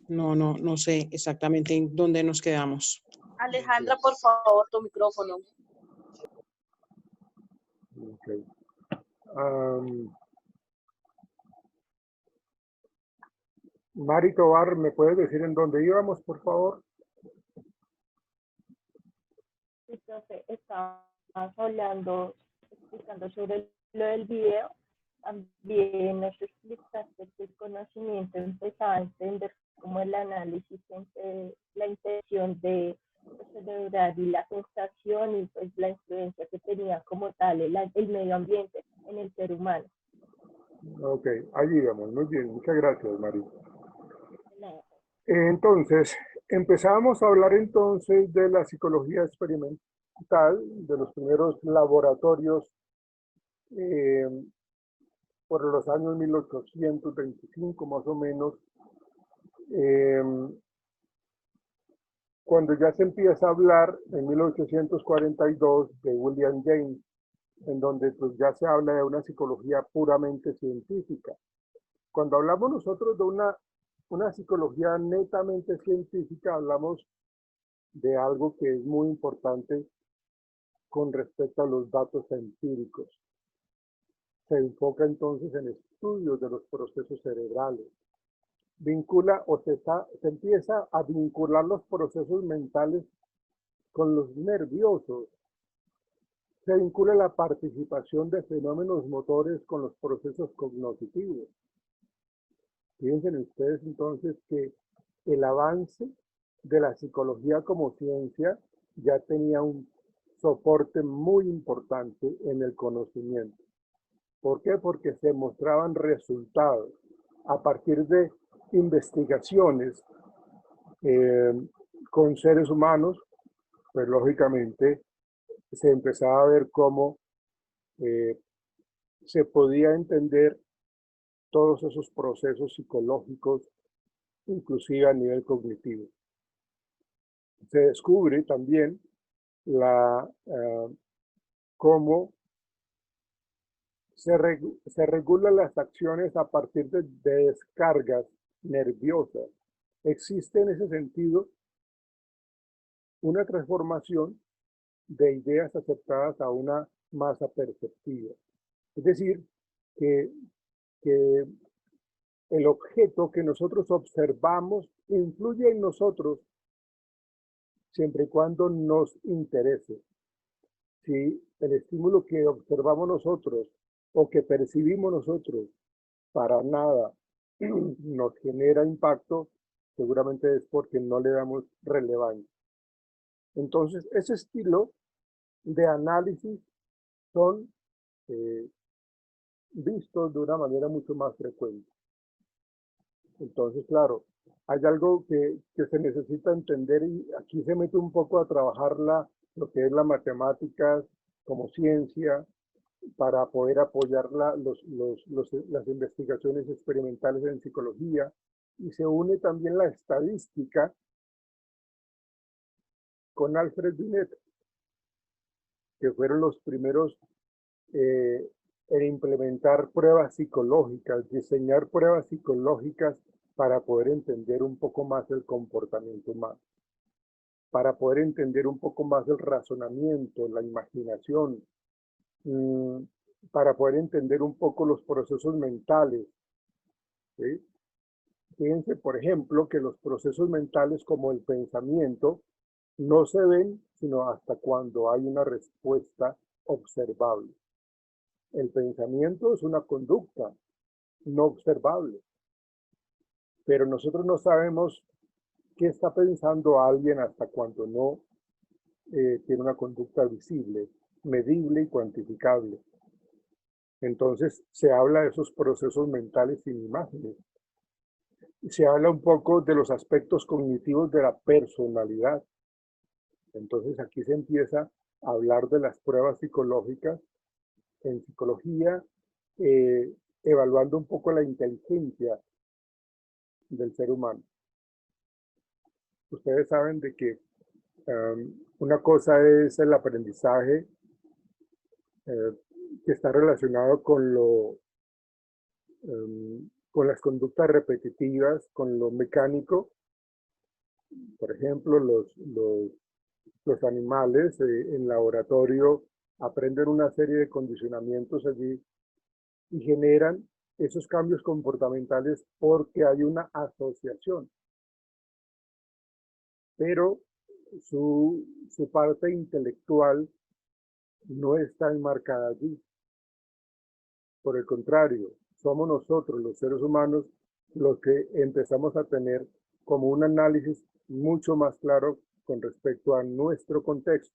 No sé exactamente en dónde nos quedamos. Alejandra, por favor, tu micrófono. Okay. Mari Tobar, ¿me puedes decir en dónde íbamos, por favor? Entonces, estábamos hablando, explicando sobre lo del video. También nos explicaste que el conocimiento empezaba a entender como el análisis entre la intención de celebrar y la sensación y pues la influencia que tenía como tal el medio ambiente en el ser humano. Ok, allí íbamos. Muy bien, muchas gracias, Mari. Entonces, empezamos a hablar entonces de la psicología experimental, de los primeros laboratorios por los años 1825 más o menos, cuando ya se empieza a hablar en 1842 de William James, en donde pues ya se habla de una psicología puramente científica. Cuando hablamos nosotros de una psicología netamente científica, hablamos de algo que es muy importante con respecto a los datos empíricos. Se enfoca entonces en estudios de los procesos cerebrales. Vincula o se empieza a vincular los procesos mentales con los nerviosos. Se vincula la participación de fenómenos motores con los procesos cognitivos. Fíjense ustedes entonces que el avance de la psicología como ciencia ya tenía un soporte muy importante en el conocimiento. ¿Por qué? Porque se mostraban resultados a partir de investigaciones con seres humanos, pues lógicamente se empezaba a ver cómo se podía entender todos esos procesos psicológicos, inclusive a nivel cognitivo. Se descubre también cómo se regulan las acciones a partir de descargas nerviosas. Existe en ese sentido una transformación de ideas aceptadas a una masa perceptiva. Es decir, que el objeto que nosotros observamos influye en nosotros siempre y cuando nos interese. Si el estímulo que observamos nosotros o que percibimos nosotros para nada nos genera impacto, seguramente es porque no le damos relevancia. Entonces, ese estilo de análisis son vistos de una manera mucho más frecuente. Entonces, claro, hay algo que se necesita entender y aquí se mete un poco a trabajar lo que es la matemática como ciencia para poder apoyar las investigaciones experimentales en psicología, y se une también la estadística con Alfred Binet, que fueron los primeros en implementar pruebas psicológicas, diseñar pruebas psicológicas para poder entender un poco más el comportamiento humano, para poder entender un poco más el razonamiento, la imaginación, para poder entender un poco los procesos mentales. ¿Sí? Fíjense, por ejemplo, que los procesos mentales como el pensamiento no se ven sino hasta cuando hay una respuesta observable. El pensamiento es una conducta no observable, pero nosotros no sabemos qué está pensando alguien hasta cuando no tiene una conducta visible, medible y cuantificable. Entonces se habla de esos procesos mentales sin imágenes. Y se habla un poco de los aspectos cognitivos de la personalidad. Entonces aquí se empieza a hablar de las pruebas psicológicas en psicología, evaluando un poco la inteligencia del ser humano. Ustedes saben de que una cosa es el aprendizaje que está relacionado con las conductas repetitivas, con lo mecánico, Por ejemplo, los animales en laboratorio aprenden una serie de condicionamientos allí y generan esos cambios comportamentales porque hay una asociación. Pero su parte intelectual no está enmarcada allí. Por el contrario, somos nosotros, los seres humanos, los que empezamos a tener como un análisis mucho más claro con respecto a nuestro contexto.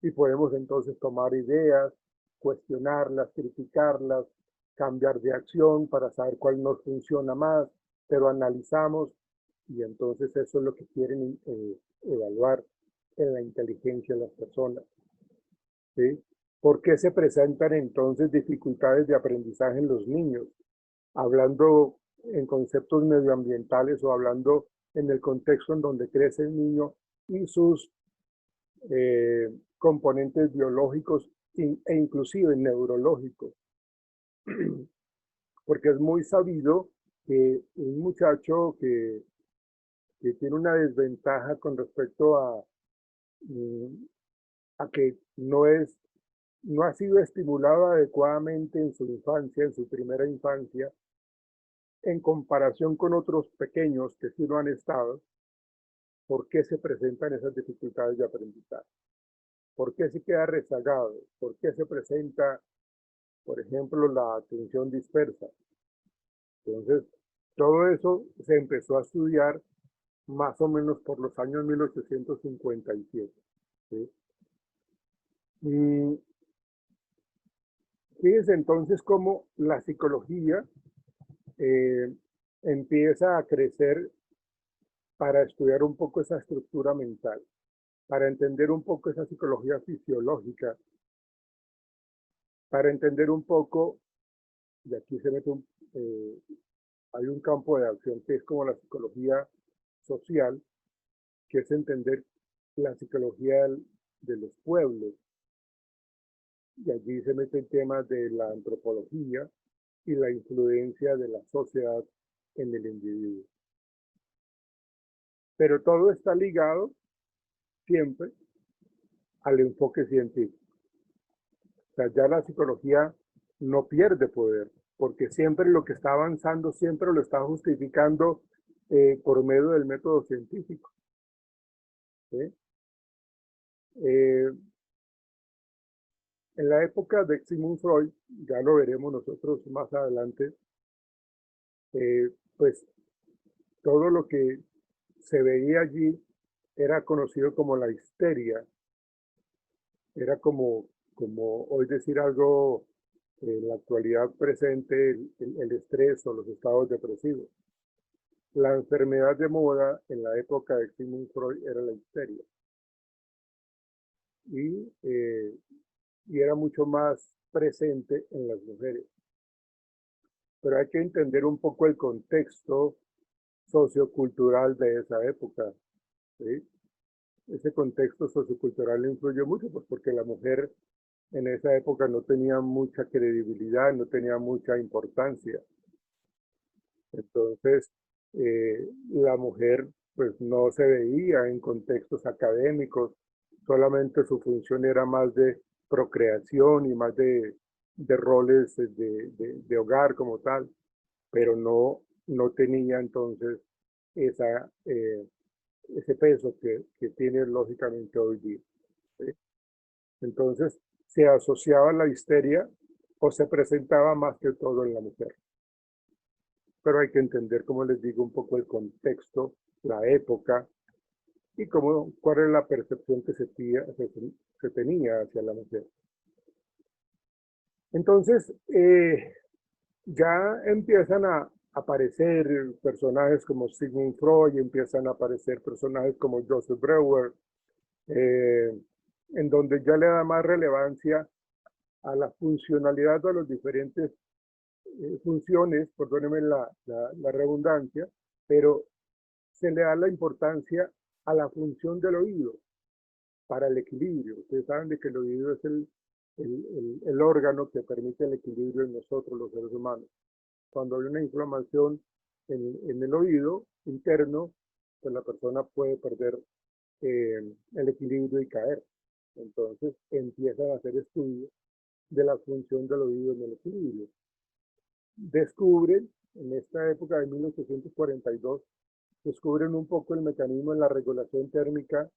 Y podemos entonces tomar ideas, cuestionarlas, criticarlas, cambiar de acción para saber cuál nos funciona más, pero analizamos y entonces eso es lo que quieren evaluar en la inteligencia de las personas. ¿Sí? ¿Por qué se presentan entonces dificultades de aprendizaje en los niños? Hablando en conceptos medioambientales o hablando en el contexto en donde crece el niño y sus componentes biológicos e inclusive neurológicos. Porque es muy sabido que un muchacho que tiene una desventaja con respecto a que no ha sido estimulado adecuadamente en su infancia, en su primera infancia, en comparación con otros pequeños que sí lo han estado, ¿por qué se presentan esas dificultades de aprendizaje? ¿Por qué se queda rezagado? ¿Por qué se presenta, por ejemplo, la atención dispersa? Entonces, todo eso se empezó a estudiar más o menos por los años 1857. ¿Sí? Y fíjense entonces cómo la psicología empieza a crecer para estudiar un poco esa estructura mental, para entender un poco esa psicología fisiológica, para entender un poco, y aquí se mete hay un campo de acción que es como la psicología social, que es entender la psicología de los pueblos. Y allí se mete el tema de la antropología y la influencia de la sociedad en el individuo. Pero todo está ligado siempre al enfoque científico. O sea, ya la psicología no pierde poder, porque siempre lo que está avanzando, siempre lo está justificando por medio del método científico. ¿Sí? En la época de Sigmund Freud, ya lo veremos nosotros más adelante, pues todo lo que se veía allí era conocido como la histeria. Era como hoy decir algo en la actualidad presente, el estrés o los estados depresivos. La enfermedad de moda en la época de Sigmund Freud era la histeria. Y era mucho más presente en las mujeres. Pero hay que entender un poco el contexto sociocultural de esa época. ¿Sí? Ese contexto sociocultural influye mucho, pues porque la mujer en esa época no tenía mucha credibilidad, no tenía mucha importancia. Entonces, la mujer pues no se veía en contextos académicos, solamente su función era más de procreación y más de roles de hogar como tal, pero no tenía entonces ese peso que tiene lógicamente hoy día. ¿Sí? Entonces, se asociaba la histeria o se presentaba más que todo en la mujer. Pero hay que entender, como les digo, un poco el contexto, la época y cuál es la percepción que se tenía hacia la mujer. Entonces, ya empiezan a aparecer personajes como Sigmund Freud, empiezan a aparecer personajes como Joseph Breuer, en donde ya le da más relevancia a la funcionalidad de los diferentes funciones, perdónenme la redundancia, pero se le da la importancia a la función del oído para el equilibrio. Ustedes saben de que el oído es el órgano que permite el equilibrio en nosotros, los seres humanos. Cuando hay una inflamación en el oído interno, pues la persona puede perder el equilibrio y caer. Entonces empiezan a hacer estudios de la función del oído en el equilibrio. Descubren, en esta época de 1842, descubren un poco el mecanismo en la regulación térmica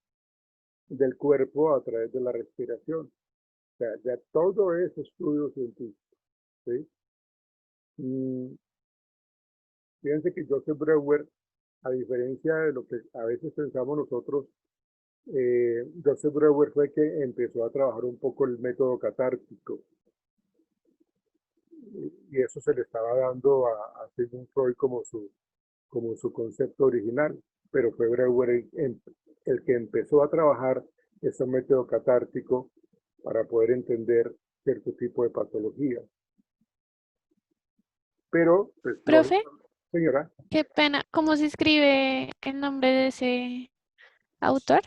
del cuerpo a través de la respiración. O sea, ya todo es estudio científico, ¿sí? Fíjense que Joseph Breuer, a diferencia de lo que a veces pensamos nosotros, Joseph Breuer fue que empezó a trabajar un poco el método catártico. Y eso se le estaba dando a Sigmund Freud como su concepto original, pero fue Breuer el que empezó a trabajar ese método catártico para poder entender cierto tipo de patología. Pero, pues, Profe, señora, qué pena. ¿Cómo se escribe el nombre de ese autor?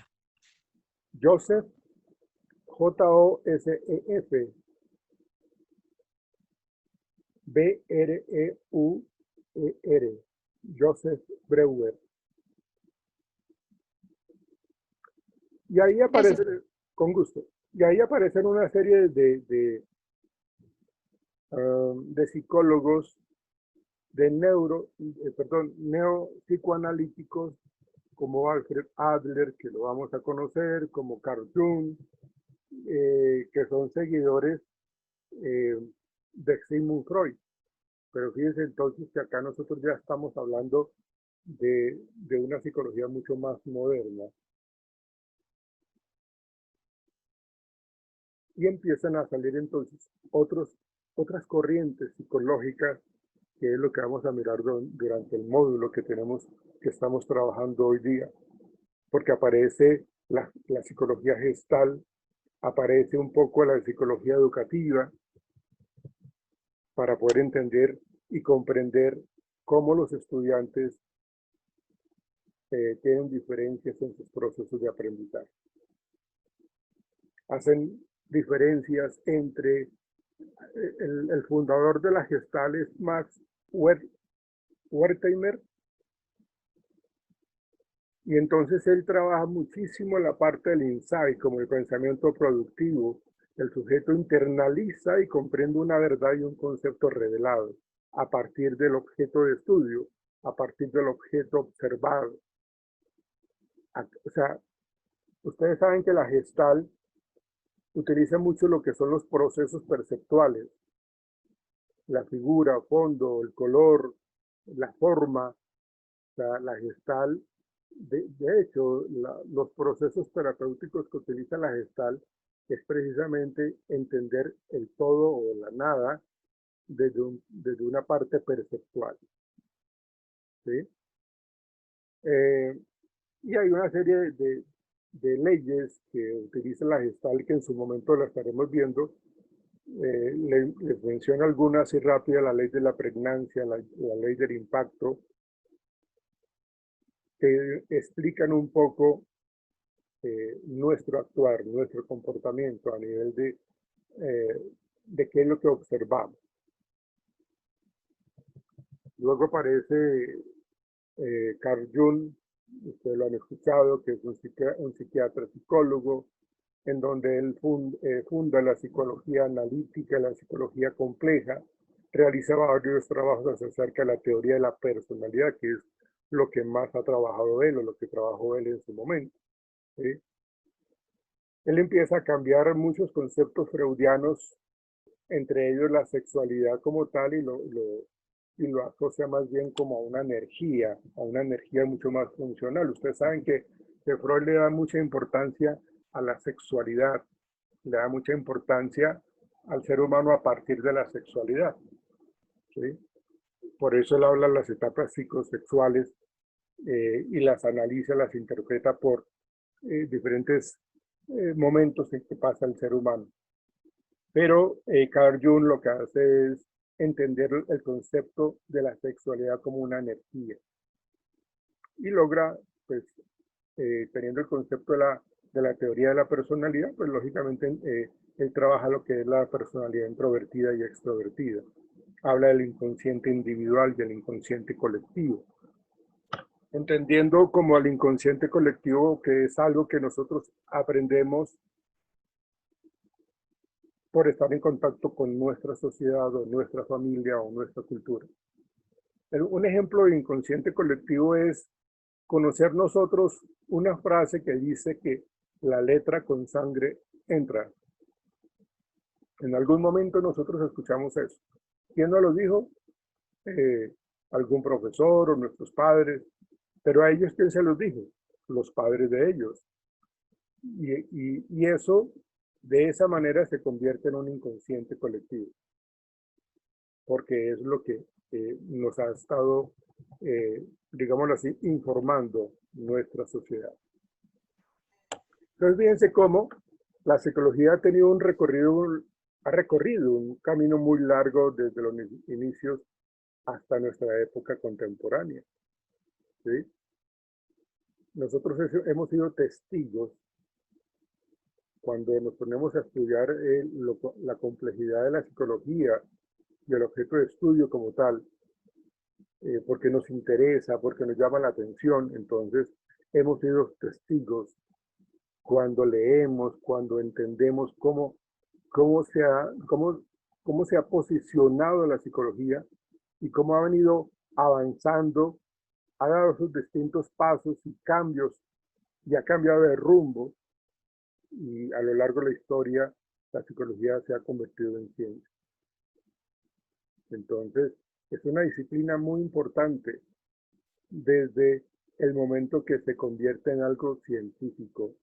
Joseph, Joseph, Breuer, Joseph Breuer. Y ahí aparece, con gusto, y ahí aparecen una serie de psicólogos, de neopsicoanalíticos, como Alfred Adler, que lo vamos a conocer, como Carl Jung, que son seguidores de Sigmund Freud. Pero fíjense entonces que acá nosotros ya estamos hablando de una psicología mucho más moderna. Y empiezan a salir entonces otras corrientes psicológicas, que es lo que vamos a mirar durante el módulo que estamos trabajando hoy día. Porque aparece la psicología gestal, aparece un poco la psicología educativa, para poder entender y comprender cómo los estudiantes tienen diferencias en sus procesos de aprendizaje. Hacen diferencias entre el fundador de la Gestalt es Max Wertheimer, y entonces él trabaja muchísimo la parte del insight, como el pensamiento productivo. El sujeto internaliza y comprende una verdad y un concepto revelado a partir del objeto de estudio, a partir del objeto observado. O sea, ustedes saben que la Gestalt utiliza mucho lo que son los procesos perceptuales. La figura, fondo, el color, la forma. La Gestalt, de hecho, los procesos terapéuticos que utiliza la Gestalt es precisamente entender el todo o la nada desde una parte perceptual. ¿Sí? Y hay una serie de leyes que utiliza la Gestalt que en su momento la estaremos viendo. Les menciono algunas así rápida: la ley de la pregnancia, la ley del impacto, que explican un poco nuestro actuar, nuestro comportamiento a nivel de qué es lo que observamos. Luego aparece Carl Jung, ustedes lo han escuchado, que es un psiquiatra psicólogo, en donde él funda la psicología analítica, la psicología compleja, realiza varios trabajos acerca de la teoría de la personalidad, que es lo que más ha trabajado él, o lo que trabajó él en su momento. ¿Sí? Él empieza a cambiar muchos conceptos freudianos, entre ellos la sexualidad como tal, y lo asocia más bien como a una energía mucho más funcional. Ustedes saben que Freud le da mucha importancia a la sexualidad, le da mucha importancia al ser humano a partir de la sexualidad. ¿Sí? Por eso él habla de las etapas psicosexuales y las analiza, las interpreta por diferentes momentos en que pasa el ser humano. Pero Carl Jung lo que hace es entender el concepto de la sexualidad como una energía. Y logra, pues, teniendo el concepto de la teoría de la personalidad, pues lógicamente él trabaja lo que es la personalidad introvertida y extrovertida. Habla del inconsciente individual y del inconsciente colectivo. entendiendo como al inconsciente colectivo, que es algo que nosotros aprendemos por estar en contacto con nuestra sociedad o nuestra familia o nuestra cultura. Un ejemplo de inconsciente colectivo es conocer nosotros una frase que dice que la letra con sangre entra. En algún momento nosotros escuchamos eso. ¿Quién nos lo dijo? Algún profesor o nuestros padres. Pero a ellos, ¿quién se los dijo? Los padres de ellos. Y eso, de esa manera, se convierte en un inconsciente colectivo. Porque es lo que nos ha estado, digámoslo así, informando nuestra sociedad. Entonces, fíjense cómo la psicología ha tenido ha recorrido un camino muy largo desde los inicios hasta nuestra época contemporánea. ¿Sí? Nosotros hemos sido testigos cuando nos ponemos a estudiar la complejidad de la psicología y el objeto de estudio como tal, porque nos interesa, porque nos llama la atención. Entonces, hemos sido testigos cuando leemos, cuando entendemos cómo se ha posicionado la psicología y cómo ha venido avanzando, ha dado sus distintos pasos y cambios y ha cambiado de rumbo, y a lo largo de la historia la psicología se ha convertido en ciencia. Entonces, es una disciplina muy importante desde el momento que se convierte en algo científico.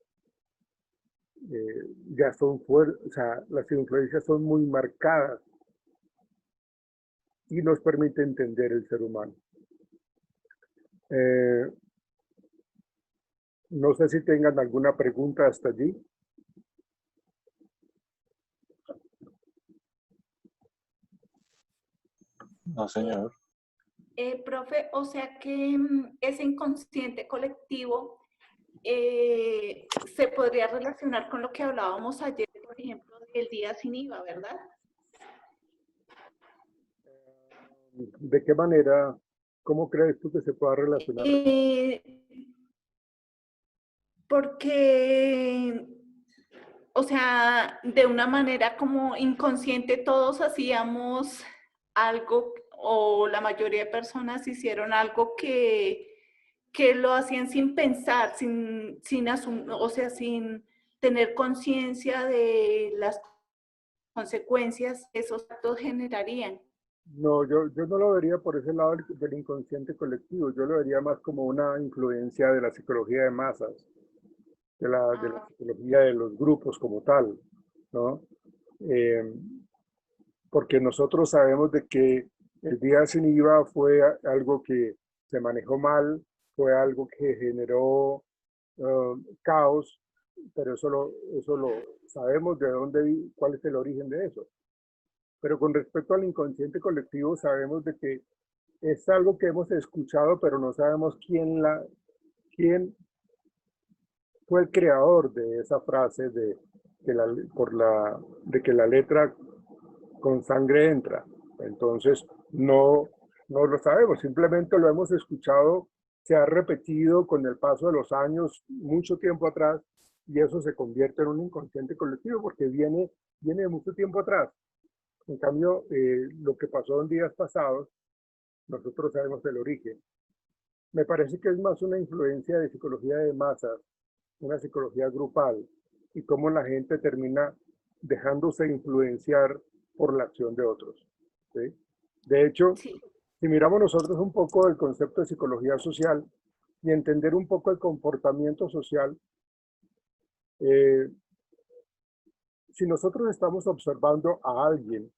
Ya son fuertes, o sea, las influencias son muy marcadas y nos permite entender el ser humano. No sé si tengan alguna pregunta hasta allí. No, señor. Profe, o sea que ese inconsciente colectivo se podría relacionar con lo que hablábamos ayer, por ejemplo, del día sin IVA, ¿verdad? ¿De qué manera? ¿Cómo crees tú que se pueda relacionar? Porque, o sea, de una manera como inconsciente todos hacíamos algo, o la mayoría de personas hicieron algo que lo hacían sin pensar, sin tener conciencia de las consecuencias que esos actos generarían. No, yo no lo vería por ese lado del inconsciente colectivo. Yo lo vería más como una influencia de la psicología de masas, de la psicología de los grupos como tal, ¿no? Porque nosotros sabemos de que el día sin IVA fue algo que se manejó mal, fue algo que generó caos, pero eso lo sabemos de dónde, cuál es el origen de eso. Pero con respecto al inconsciente colectivo, sabemos de que es algo que hemos escuchado, pero no sabemos quién fue el creador de esa frase de que la letra con sangre entra. Entonces, no lo sabemos, simplemente lo hemos escuchado, se ha repetido con el paso de los años, mucho tiempo atrás, y eso se convierte en un inconsciente colectivo porque viene de mucho tiempo atrás. En cambio, lo que pasó en días pasados, nosotros sabemos el origen. Me parece que es más una influencia de psicología de masas, una psicología grupal, y cómo la gente termina dejándose influenciar por la acción de otros. ¿Sí? De hecho, Sí. si miramos nosotros un poco el concepto de psicología social y entender un poco el comportamiento social, si nosotros estamos observando a alguien,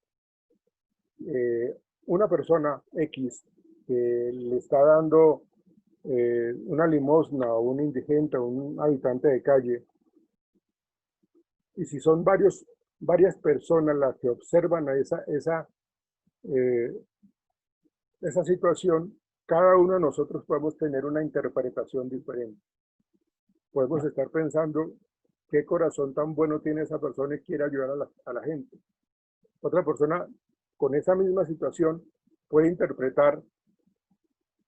una persona X que le está dando una limosna a un indigente, a un habitante de calle, y si son varias personas las que observan a esa situación, cada uno de nosotros podemos tener una interpretación diferente. Podemos estar pensando qué corazón tan bueno tiene esa persona y quiere ayudar a la gente. Otra persona con esa misma situación puede interpretar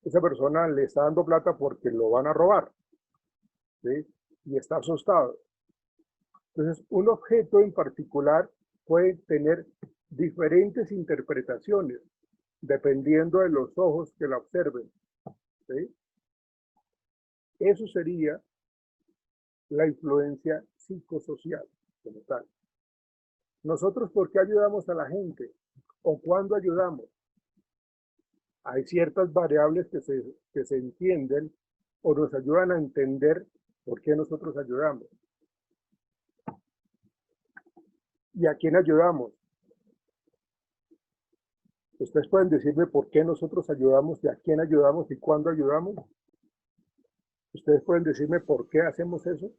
esa persona le está dando plata porque lo van a robar, ¿sí? Y está asustado. Entonces, un objeto en particular puede tener diferentes interpretaciones dependiendo de los ojos que la observen, ¿sí? Eso sería la influencia psicosocial como tal. Nosotros, ¿por qué ayudamos a la gente? ¿O cuándo ayudamos? Hay ciertas variables que se entienden o nos ayudan a entender por qué nosotros ayudamos. ¿Y a quién ayudamos? ¿Ustedes pueden decirme por qué nosotros ayudamos y a quién ayudamos y cuándo ayudamos? ¿Ustedes pueden decirme por qué hacemos eso?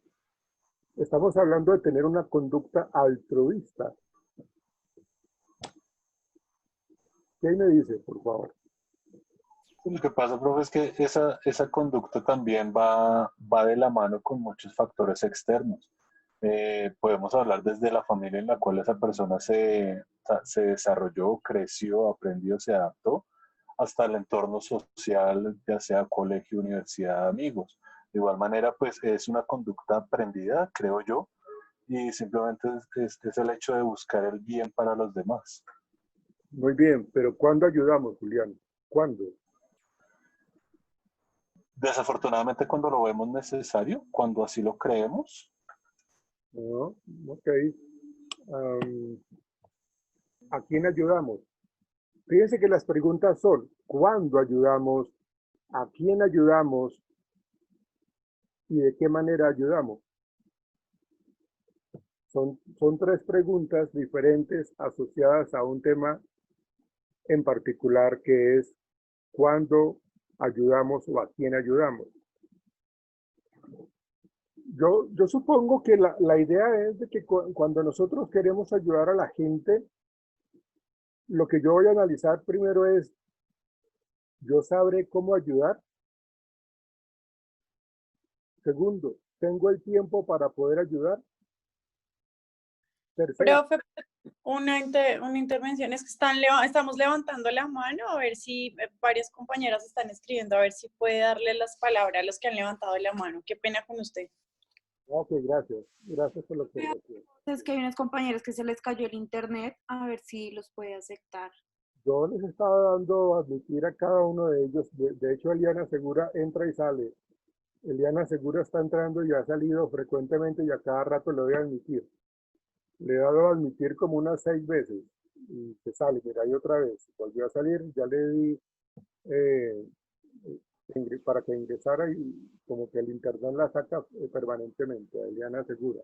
Estamos hablando de tener una conducta altruista. ¿Quién me dice, por favor? Lo que pasa, profe, es que esa conducta también va de la mano con muchos factores externos. Podemos hablar desde la familia en la cual esa persona se desarrolló, creció, aprendió, se adaptó, hasta el entorno social, ya sea colegio, universidad, amigos. De igual manera, pues es una conducta aprendida, creo yo, y simplemente es el hecho de buscar el bien para los demás. Muy bien, pero ¿cuándo ayudamos, Julián? ¿Cuándo? Desafortunadamente, cuando lo vemos necesario, cuando así lo creemos. No, ok. ¿A quién ayudamos? Fíjense que las preguntas son, ¿cuándo ayudamos? ¿A quién ayudamos? ¿Y de qué manera ayudamos? Son tres preguntas diferentes asociadas a un tema en particular que es ¿cuándo ayudamos o a quién ayudamos? Yo supongo que la idea es de que cuando nosotros queremos ayudar a la gente, lo que yo voy a analizar primero es, ¿yo sabré cómo ayudar? Segundo, ¿tengo el tiempo para poder ayudar? Tercero, Profe, una intervención es que estamos levantando la mano a ver si varias compañeras están escribiendo, a ver si puede darle las palabras a los que han levantado la mano. Qué pena con usted. ok, gracias. Gracias por la observación. Es que hay unos compañeros que se les cayó el internet, a ver si los puede aceptar. Yo les estaba dando a admitir a cada uno de ellos. De hecho, Eliana Segura entra y sale. Eliana Segura está entrando y ha salido frecuentemente y a cada rato le doy a admitir. Le he dado a admitir como unas 6 veces y se sale, mira, y otra vez. Volvió a salir, ya le di para que ingresara y como que el internet la saca permanentemente, a Eliana Segura.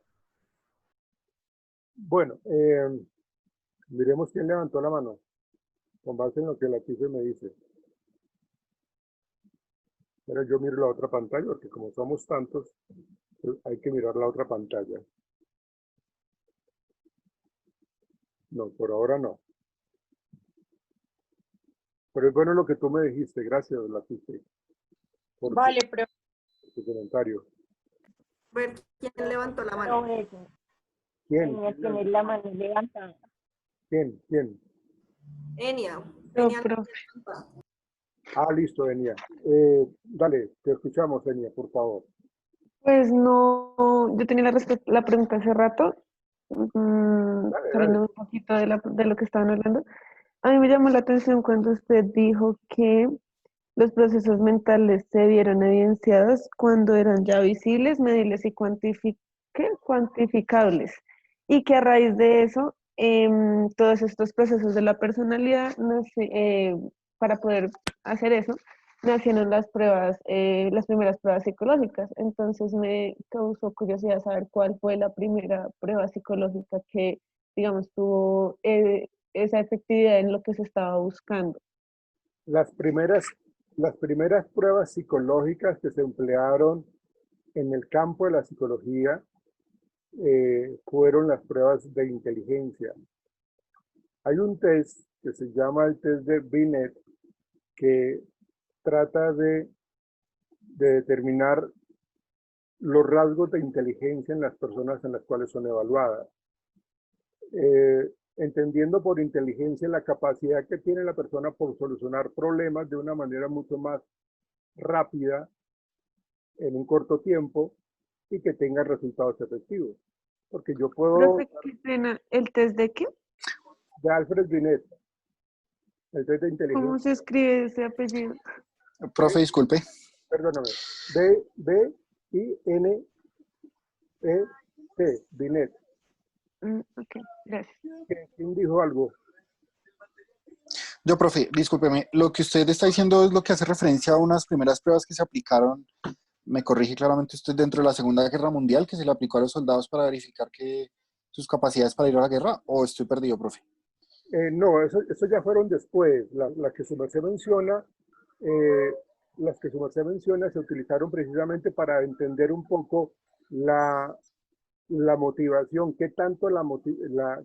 Bueno, miremos quién levantó la mano, con base en lo que la Tife me dice. Pero yo miro la otra pantalla, porque como somos tantos, pues hay que mirar la otra pantalla. No, por ahora no. Pero es bueno lo que tú me dijiste. Gracias, Latife. Vale, pero Por tu comentario. Ver quién levantó la No, mano. eso. ¿Quién? Tiene la mano levantada. ¿Quién? Enia. No, Enia. profe. Ah, listo, Enia. Dale, te escuchamos, Enia, por favor. Pues no, yo tenía la pregunta hace rato, Dale. saliendo un poquito de lo que estaban hablando. A mí me llamó la atención cuando usted dijo que los procesos mentales se vieron evidenciados cuando eran ya visibles, medibles y cuantificables. Y que a raíz de eso, todos estos procesos de la personalidad, para poder hacer eso, nacieron las pruebas, las primeras pruebas psicológicas. Entonces me causó curiosidad saber cuál fue la primera prueba psicológica que, digamos, tuvo esa efectividad en lo que se estaba buscando. Las primeras pruebas psicológicas que se emplearon en el campo de la psicología fueron las pruebas de inteligencia. Hay un test que se llama el test de Binet que trata de determinar los rasgos de inteligencia en las personas en las cuales son evaluadas. Entendiendo por inteligencia la capacidad que tiene la persona por solucionar problemas de una manera mucho más rápida en un corto tiempo y que tenga resultados efectivos. Porque yo puedo, Profe, qué pena. ¿El test de qué? de Alfred Binet, el test de ¿Cómo inteligencia, se escribe ese apellido? Profe, disculpe. perdóname, B-I-N-E-T, Binet. Ok, gracias. ¿Quién dijo algo? Yo, profe, discúlpeme. Lo que usted está diciendo es lo que hace referencia a unas primeras pruebas que se aplicaron. Me corrige claramente usted, dentro de la Segunda Guerra Mundial, que se le aplicó a los soldados para verificar que sus capacidades para ir a la guerra, ¿o estoy perdido, profe? No, eso ya fueron después. Las que su merced menciona, las que su merced menciona se utilizaron precisamente para entender un poco la motivación, qué tanto,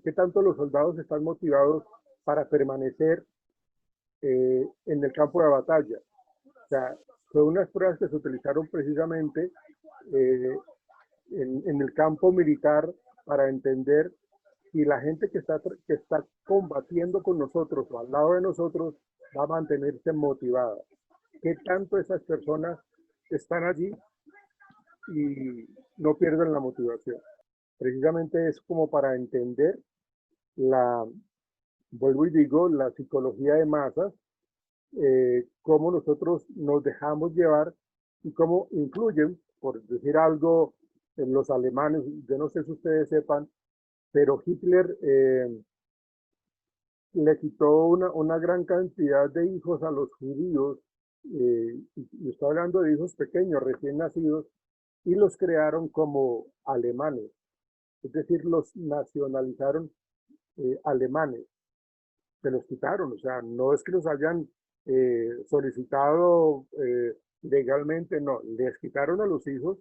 qué tanto los soldados están motivados para permanecer en el campo de batalla. O sea, fue unas pruebas que se utilizaron precisamente en el campo militar para entender si la gente que está combatiendo con nosotros o al lado de nosotros va a mantenerse motivada. ¿Qué tanto esas personas están allí y no pierden la motivación? Precisamente es como para entender vuelvo y digo, la psicología de masas, cómo nosotros nos dejamos llevar y cómo influyen, por decir algo, en los alemanes. Yo no sé si ustedes sepan, pero Hitler le quitó una gran cantidad de hijos a los judíos, y estoy hablando de hijos pequeños, recién nacidos, y los crearon como alemanes. Es decir, los nacionalizaron alemanes. Se los quitaron, o sea, no es que los hayan solicitado legalmente, no, les quitaron a los hijos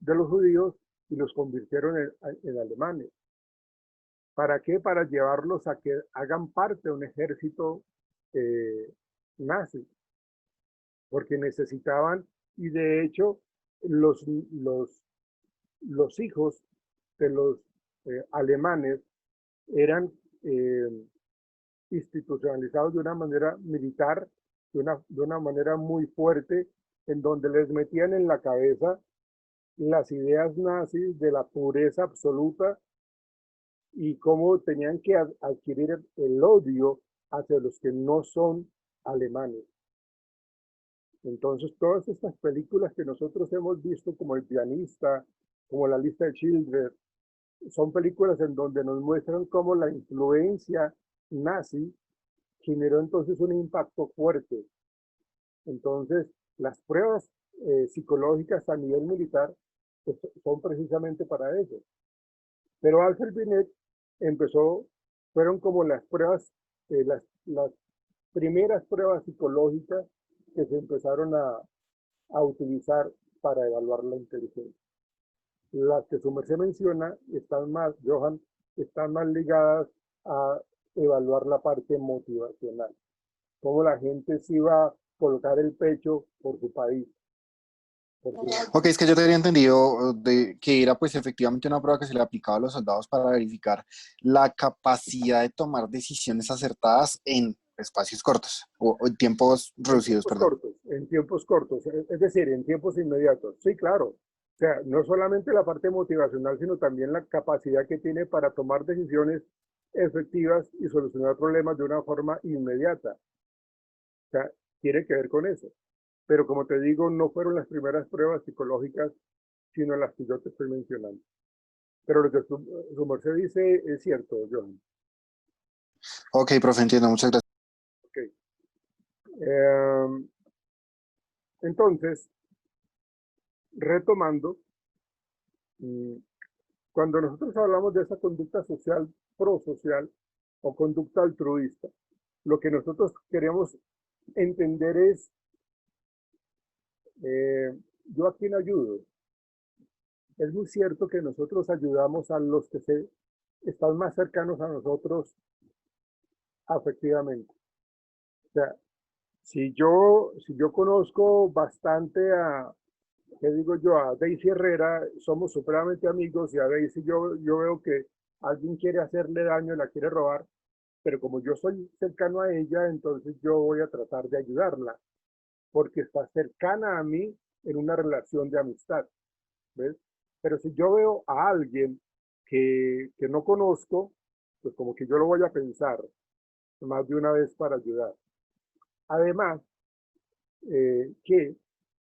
de los judíos y los convirtieron en alemanes. ¿Para qué? Para llevarlos a que hagan parte de un ejército nazi, porque necesitaban, y de hecho los hijos de los alemanes eran institucionalizados de una manera militar, de una manera muy fuerte, en donde les metían en la cabeza las ideas nazis de la pureza absoluta y cómo tenían que adquirir el odio hacia los que no son alemanes. Entonces, todas estas películas que nosotros hemos visto, como El pianista, como La lista de Schindler, son películas en donde nos muestran cómo la influencia nazi generó entonces un impacto fuerte. Entonces, las pruebas psicológicas a nivel militar pues, son precisamente para eso. Pero Alfred Binet fueron como las pruebas, las primeras pruebas psicológicas que se empezaron a utilizar para evaluar la inteligencia. Las que su merced menciona están más, Johan, están más ligadas a evaluar la parte motivacional. Cómo la gente se iba a colocar el pecho por su país. Ok, es que yo tenía entendido que era pues efectivamente una prueba que se le aplicaba a los soldados para verificar la capacidad de tomar decisiones acertadas en espacios cortos o en tiempos reducidos, perdón. En tiempos cortos, es decir, en tiempos inmediatos. Sí, claro. O sea, no solamente la parte motivacional, sino también la capacidad que tiene para tomar decisiones efectivas y solucionar problemas de una forma inmediata. O sea, tiene que ver con eso. Pero como te digo, no fueron las primeras pruebas psicológicas, sino las que yo te estoy mencionando. Pero lo que su merced dice es cierto, John. Ok, profe, entiendo. Muchas gracias. Okay. Entonces, retomando, cuando nosotros hablamos de esa conducta social prosocial o conducta altruista, lo que nosotros queremos entender es, ¿yo a quién ayudo? Es muy cierto que nosotros ayudamos a los que están más cercanos a nosotros afectivamente. O sea, si yo conozco bastante ¿qué digo yo? A Daisy Herrera, somos supremamente amigos, y a Daisy yo veo que alguien quiere hacerle daño, la quiere robar, pero como yo soy cercano a ella, entonces yo voy a tratar de ayudarla. porque está cercana a mí en una relación de amistad, ¿ves? Pero si yo veo a alguien que no conozco, pues como que yo lo voy a pensar más de una vez para ayudar. Además, que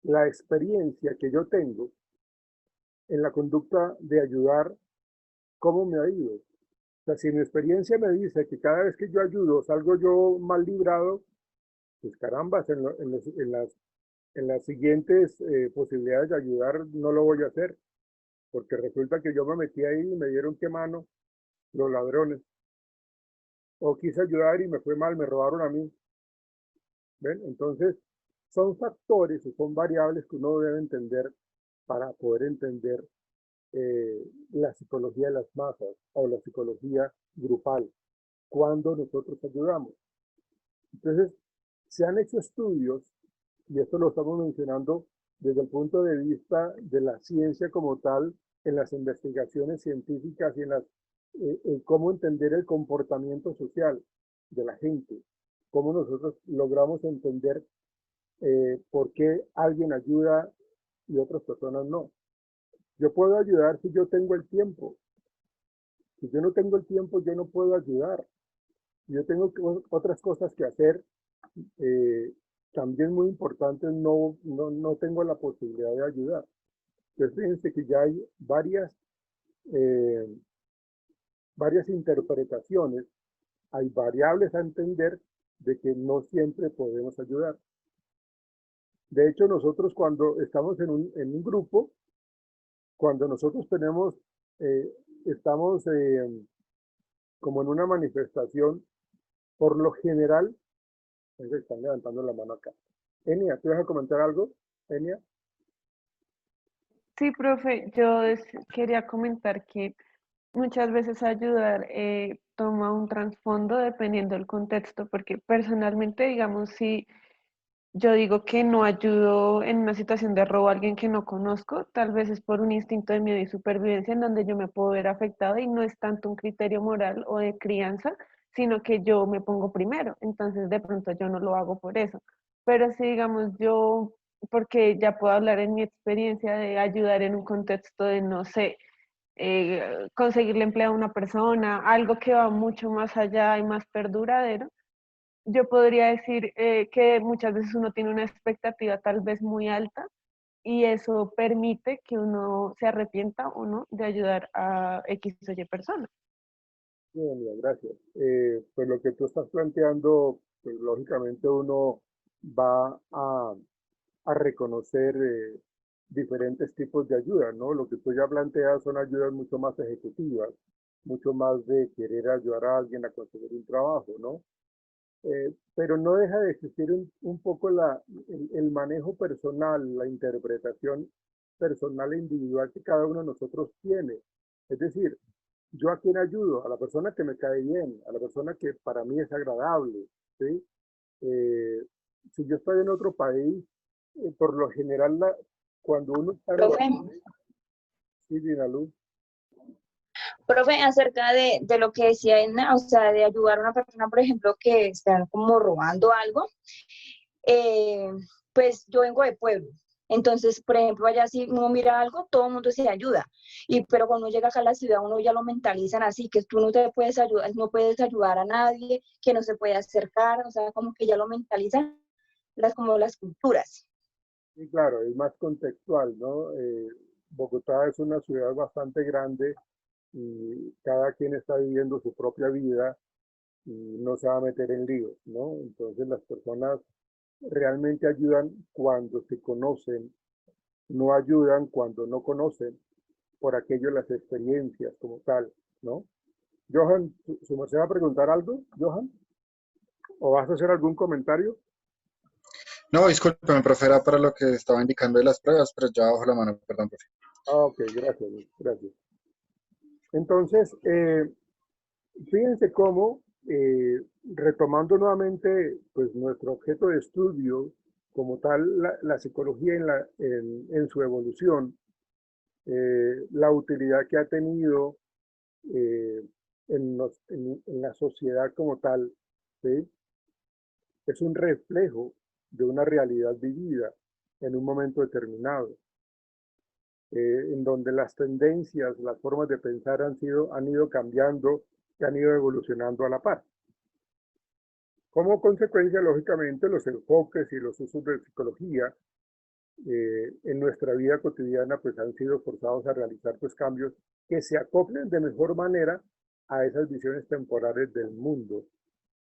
la experiencia que yo tengo en la conducta de ayudar, ¿cómo me ha ido? O sea, si mi experiencia me dice que cada vez que yo ayudo salgo yo mal librado, pues carambas, en las siguientes posibilidades de ayudar no lo voy a hacer, porque resulta que yo me metí ahí y me dieron qué mano los ladrones. O quise ayudar y me fue mal, me robaron a mí. ¿Ven? Entonces, son factores o son variables que uno debe entender para poder entender la psicología de las masas o la psicología grupal, cuando nosotros ayudamos. Entonces, se han hecho estudios, y esto lo estamos mencionando desde el punto de vista de la ciencia como tal, en las investigaciones científicas y en cómo entender el comportamiento social de la gente, cómo nosotros logramos entender por qué alguien ayuda y otras personas no. Yo puedo ayudar si yo tengo el tiempo. Si yo no tengo el tiempo, yo no puedo ayudar. Yo tengo otras cosas que hacer. También muy importantes, no tengo la posibilidad de ayudar. Entonces, fíjense que ya hay varias interpretaciones, hay variables a entender de que no siempre podemos ayudar. De hecho, nosotros cuando estamos en un grupo, cuando nosotros estamos como en una manifestación, por lo general, están levantando la mano acá. Enia, ¿tú vas a comentar algo? Enia. Sí, profe, quería comentar que muchas veces ayudar toma un trasfondo dependiendo del contexto, porque personalmente, digamos, si yo digo que no ayudo en una situación de robo a alguien que no conozco, tal vez es por un instinto de miedo y supervivencia en donde yo me puedo ver afectada y no es tanto un criterio moral o de crianza, sino que yo me pongo primero, entonces de pronto yo no lo hago por eso. Pero si digamos yo, porque ya puedo hablar en mi experiencia de ayudar en un contexto de, no sé, conseguirle empleo a una persona, algo que va mucho más allá y más perduradero, yo podría decir que muchas veces uno tiene una expectativa tal vez muy alta y eso permite que uno se arrepienta o no de ayudar a X o Y persona. Bien, bien, gracias. Pues lo que tú estás planteando, pues lógicamente uno va a reconocer diferentes tipos de ayuda, ¿no? Lo que tú ya planteas son ayudas mucho más ejecutivas, mucho más de querer ayudar a alguien a conseguir un trabajo, ¿no? Pero no deja de existir un poco el manejo personal, la interpretación personal e individual que cada uno de nosotros tiene. Es decir, ¿yo a quién ayudo? A la persona que me cae bien, a la persona que para mí es agradable, ¿sí? Si yo estoy en otro país, por lo general, cuando uno está en Profe, sí, Dinalú. profe, acerca de lo que decía Edna, o sea, de ayudar a una persona, por ejemplo, que están como robando algo, pues yo vengo de pueblo. Entonces, por ejemplo, allá si uno mira algo, todo el mundo se ayuda. Pero cuando uno llega acá a la ciudad, uno ya lo mentalizan así, que tú no te puedes ayudar, no puedes ayudar a nadie, que no se puede acercar, o sea, como que ya lo mentalizan como las culturas. Sí, claro, es más contextual, ¿no? Bogotá es una ciudad bastante grande y cada quien está viviendo su propia vida y no se va a meter en líos, ¿no? Entonces las personas realmente ayudan cuando se conocen, no ayudan cuando no conocen, por aquello las experiencias como tal, ¿no? Johan, ¿su merced va a preguntar algo, Johan? ¿O vas a hacer algún comentario? No, discúlpeme, profe, era para lo que estaba indicando de las pruebas, pero ya bajo la mano, perdón, profe. Ok, gracias, gracias. Entonces, fíjense cómo, retomando nuevamente pues, nuestro objeto de estudio, como tal, la psicología en su evolución, la utilidad que ha tenido en la sociedad como tal, ¿sí? Es un reflejo de una realidad vivida en un momento determinado, en donde las tendencias, las formas de pensar han ido cambiando y han ido evolucionando a la par. Como consecuencia, lógicamente, los enfoques y los usos de psicología en nuestra vida cotidiana pues han sido forzados a realizar pues cambios que se acoplen de mejor manera a esas visiones temporales del mundo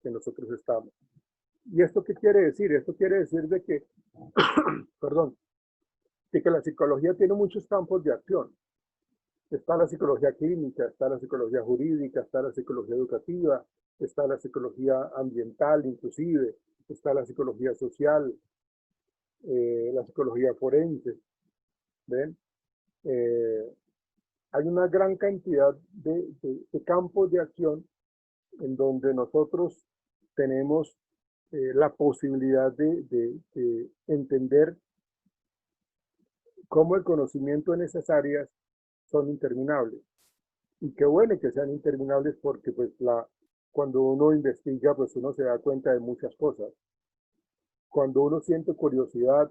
que nosotros estamos. ¿Y esto qué quiere decir? Esto quiere decir de que, perdón, de que la psicología tiene muchos campos de acción. Está la psicología clínica, está la psicología jurídica, está la psicología educativa, está la psicología ambiental inclusive, está la psicología social, la psicología forense. ¿Ven? Hay una gran cantidad de campos de acción en donde nosotros tenemos la posibilidad de entender cómo el conocimiento en esas áreas son interminables. Y qué bueno que sean interminables porque pues cuando uno investiga pues uno se da cuenta de muchas cosas. Cuando uno siente curiosidad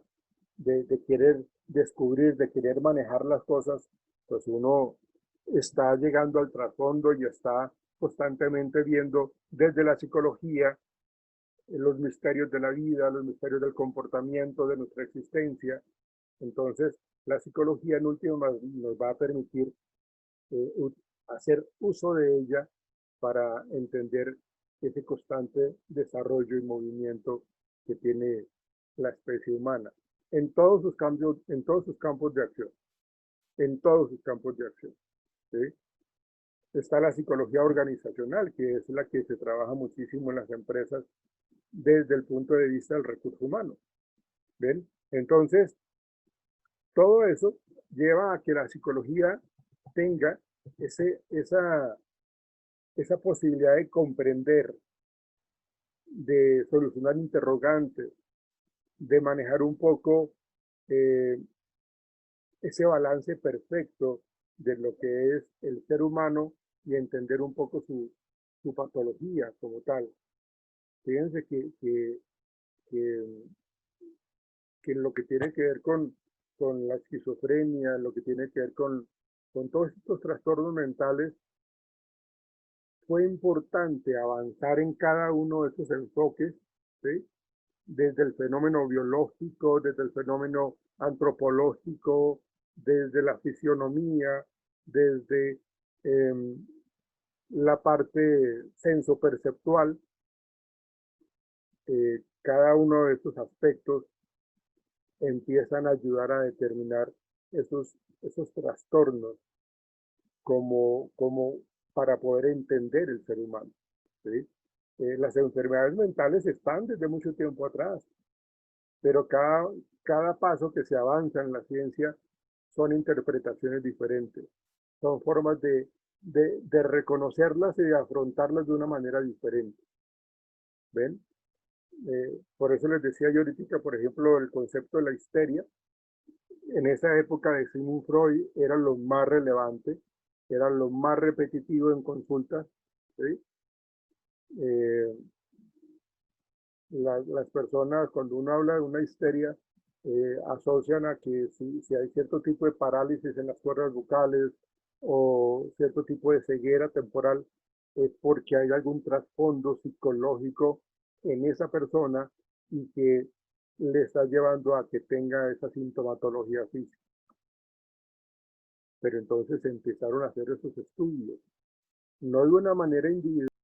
de querer descubrir, de querer manejar las cosas, pues uno está llegando al trasfondo y está constantemente viendo desde la psicología los misterios de la vida, los misterios del comportamiento, de nuestra existencia. Entonces, la psicología en última nos va a permitir hacer uso de ella para entender ese constante desarrollo y movimiento que tiene la especie humana en todos sus cambios, en todos sus campos de acción, en todos sus campos de acción. ¿Sí? Está la psicología organizacional, que es la que se trabaja muchísimo en las empresas desde el punto de vista del recurso humano. ¿Ven? Entonces, todo eso lleva a que la psicología tenga esa posibilidad de comprender, de solucionar interrogantes, de manejar un poco ese balance perfecto de lo que es el ser humano y entender un poco su patología como tal. Fíjense que en lo que tiene que ver con la esquizofrenia, lo que tiene que ver con todos estos trastornos mentales, fue importante avanzar en cada uno de esos enfoques, ¿sí? Desde el fenómeno biológico, desde el fenómeno antropológico, desde la fisionomía, desde la parte sensoperceptual. Cada uno de estos aspectos empiezan a ayudar a determinar esos trastornos como para poder entender el ser humano. ¿Sí? Las enfermedades mentales están desde mucho tiempo atrás, pero cada paso que se avanza en la ciencia son interpretaciones diferentes, son formas de reconocerlas y de afrontarlas de una manera diferente. ¿Ven? Por eso les decía yo ahorita, por ejemplo, el concepto de la histeria, en esa época de Sigmund Freud era lo más relevante, era lo más repetitivo en consultas, ¿sí? Las personas, cuando uno habla de una histeria, asocian a que si hay cierto tipo de parálisis en las cuerdas vocales o cierto tipo de ceguera temporal, es porque hay algún trasfondo psicológico en esa persona y que le está llevando a que tenga esa sintomatología física. Pero entonces empezaron a hacer esos estudios, no de una manera individual,